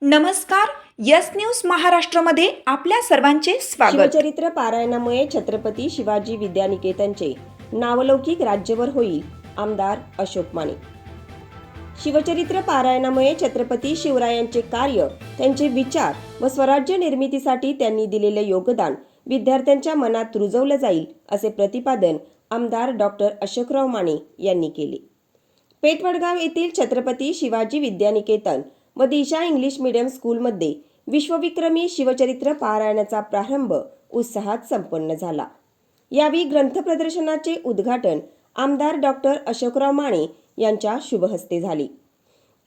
नमस्कार. Yes news महाराष्ट्रामध्ये आपल्या सर्वांचे स्वागत. शिवचरित्र पारायणामुळे छत्रपती शिवाजी विद्यानिकेतनचे नावलौकिक राज्यभर होईल. आमदार अशोक माने. शिवचरित्र पारायणामुळे छत्रपती शिवरायांचे कार्य, त्यांचे विचार व स्वराज्य निर्मितीसाठी त्यांनी दिलेले योगदान विद्यार्थ्यांच्या मनात रुजवलं जाईल, असे प्रतिपादन आमदार डॉक्टर अशोकराव माने यांनी केले. पेठवडगाव येथील छत्रपती शिवाजी विद्यानिकेतन व दिशा इंग्लिश मीडियम स्कूलमध्ये विश्वविक्रमी शिवचरित्र पारायणाचा प्रारंभ उत्साहात संपन्न झाला. यावेळी ग्रंथ प्रदर्शनाचे उद्घाटन आमदार डॉक्टर अशोकराव माने यांच्या शुभहस्ते झाले.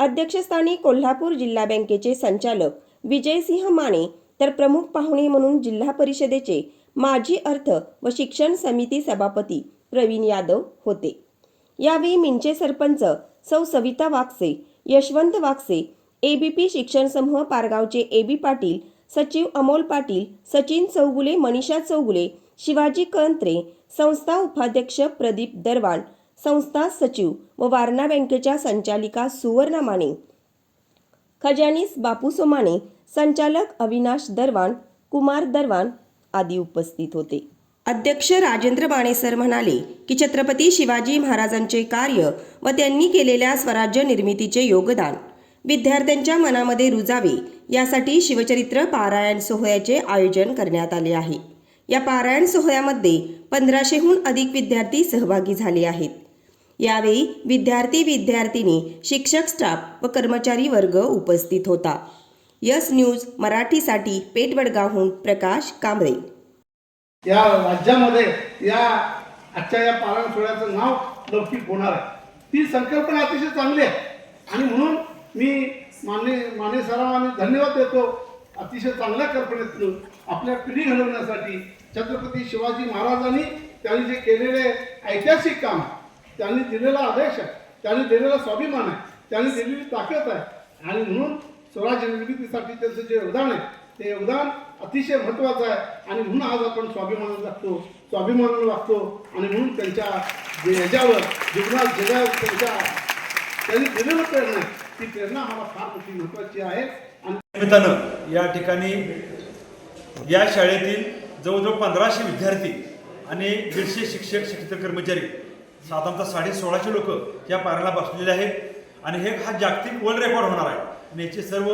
अध्यक्षस्थानी कोल्हापूर जिल्हा बँकेचे संचालक विजयसिंह माने तर प्रमुख पाहुणे म्हणून जिल्हा परिषदेचे माजी अर्थ व शिक्षण समिती सभापती प्रवीण यादव होते. यावेळी मिंचे सरपंच सौ सविता वागसे, यशवंत वागसे, एबीपी शिक्षण समूह पारगावचे एबी पाटील, सचिव अमोल पाटील, सचिन चौगुले, मनीषा चौगुले, शिवाजी कंत्रे, संस्था उपाध्यक्ष प्रदीप दरवान, संस्था सचिव व वारणा बँकेच्या संचालिका सुवर्णा माने, खजानीस बापूसो माने, संचालक अविनाश दरवान, कुमार दरवान आदी उपस्थित होते. अध्यक्ष राजेंद्र माने सर म्हणाले की छत्रपती शिवाजी महाराजांचे कार्य व त्यांनी केलेल्या स्वराज्य निर्मितीचे योगदान विद्यार्थ्यांच्या मनामध्ये रुजावे, यासाठी शिवचरित्र पारायण सोहळ्याचे आयोजन करण्यात आले आहे. या पारायण सोहळ्यामध्ये 1500हून अधिक विद्यार्थी सहभागी झाले आहेत. यावेळी विद्यार्थिनी, शिक्षक, स्टाफ व कर्मचारी वर्ग उपस्थित होता. यस न्यूज मराठीसाठी पेठवडगावहून प्रकाश कांबळे. या राज्यामध्ये आजच्या या पारायण सोहळ्याचं नाव लौकिक होणार आहे. ती संकल्पना अतिशय चांगली आहे आणि म्हणून मी माने सरांना धन्यवाद देतो. अतिशय चांगल्या कल्पनेतून आपल्या पिढी घडवण्यासाठी छत्रपती शिवाजी महाराजांनी त्यांनी जे केलेले ऐतिहासिक काम, त्यांनी दिलेला आदेश आहे, त्यांनी दिलेला स्वाभिमान आहे, त्यांनी दिलेली ताकद आहे आणि म्हणून स्वराज्य निर्मितीसाठी त्यांचं जे योगदान आहे ते योगदान अतिशय महत्त्वाचं आहे आणि म्हणून आज आपण स्वाभिमानानं वागतो आणि म्हणून त्यांच्या ह्याच्यावर जीवनात त्यांच्या त्यांनी दिलेलं प्रेरणा, ती प्रेरणा आम्हाला फार मोठी महत्त्वाची आहे. आणि निमित्तानं या ठिकाणी या शाळेतील जवळजवळ 1500 विद्यार्थी आणि 150 शिक्षक, शिक्षक कर्मचारी, साधारणतः 1650 लोक या पारायणाला बसलेले आहेत आणि हा जागतिक वर्ल्ड रेकॉर्ड होणार आहे. आणि याचे सर्व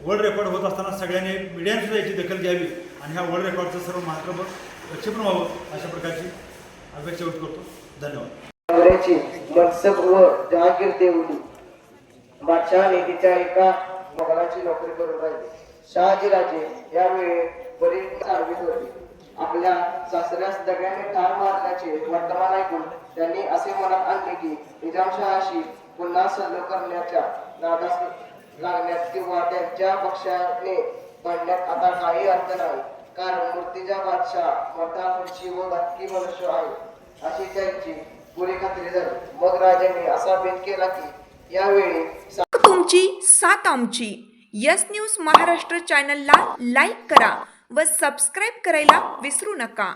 वर्ल्ड रेकॉर्ड होत असताना सगळ्यांनी मीडियाने सुद्धा याची दखल घ्यावी आणि ह्या वर्ल्ड रेकॉर्डचं सर्व महाराष्ट्रभर प्रक्षेपण व्हावं, अशा प्रकारची अपेक्षा व्यक्त करतो. धन्यवाद. मनसब व जहागीर देवली बादशाह निधीच्या एका मोगलाची नोकरी करून राहिले. शहाजीराजे यावेळी बरीच चालवीत होते. आपल्या सासऱ्यास दगडाने ठार मारल्याचे वर्तमान ऐकून त्यांनी असे मनात आणले की निजामशहाशी पुन्हा सल्लो करण्याच्या नादास लागण्यात किंवा त्यांच्या पक्षाने पडण्यात आता काही अर्थ नाही, कारण मूर्तीचा बादशाह मोठा खुर्ची व नक्की मनुष्य आहे अशी त्यांची पुरी खात्री झाली. मग राजांनी असा भेद केला की यावेळी तुमची साथ आमची. यस न्यूज महाराष्ट्र चॅनलला लाईक करा व सबस्क्राईब करायला विसरू नका.